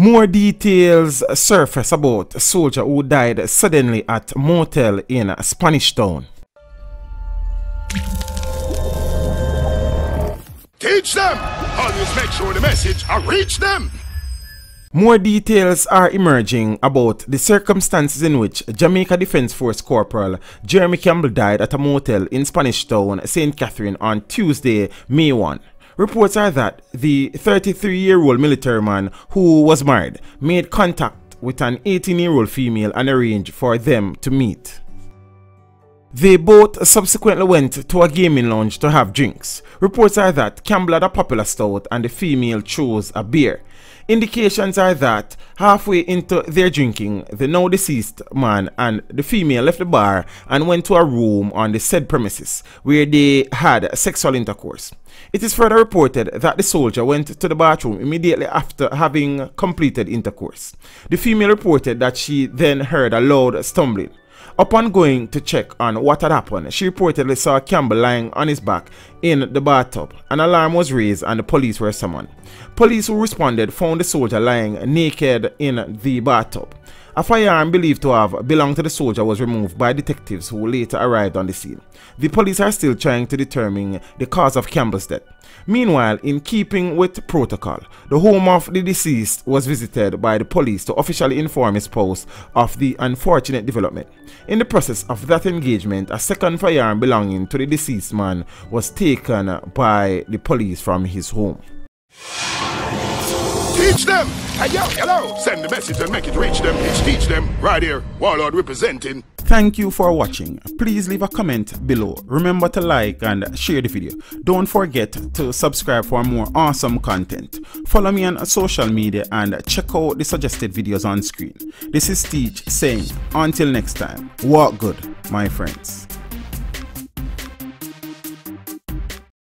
More details surface about a soldier who died suddenly at a motel in Spanish Town. Teach them! Always make sure the message reach them! More details are emerging about the circumstances in which Jamaica Defence Force Corporal Jeremy Campbell died at a motel in Spanish Town, St. Catherine on Tuesday, May 1. Reports are that the 33-year-old military man who was married made contact with an 18-year-old female and arranged for them to meet. They both subsequently went to a gaming lounge to have drinks. Reports are that Campbell had a popular stout and the female chose a beer. Indications are that halfway into their drinking, the now deceased man and the female left the bar and went to a room on the said premises where they had sexual intercourse. It is further reported that the soldier went to the bathroom immediately after having completed intercourse. The female reported that she then heard a loud stumbling. Upon going to check on what had happened, she reportedly saw Campbell lying on his back in the bathtub. An alarm was raised and the police were summoned. Police who responded found the soldier lying naked in the bathtub. A firearm believed to have belonged to the soldier was removed by detectives who later arrived on the scene. The police are still trying to determine the cause of Campbell's death. Meanwhile, in keeping with protocol, the home of the deceased was visited by the police to officially inform his spouse of the unfortunate development. In the process of that engagement, a second firearm belonging to the deceased man was taken by the police from his home. Teach them! Hey, yo, hello! Send the message and make it reach them. It's teach them. Right here, Warlord representing. Thank you for watching. Please leave a comment below. Remember to like and share the video. Don't forget to subscribe for more awesome content. Follow me on social media and check out the suggested videos on screen. This is Teach saying, until next time, walk good, my friends.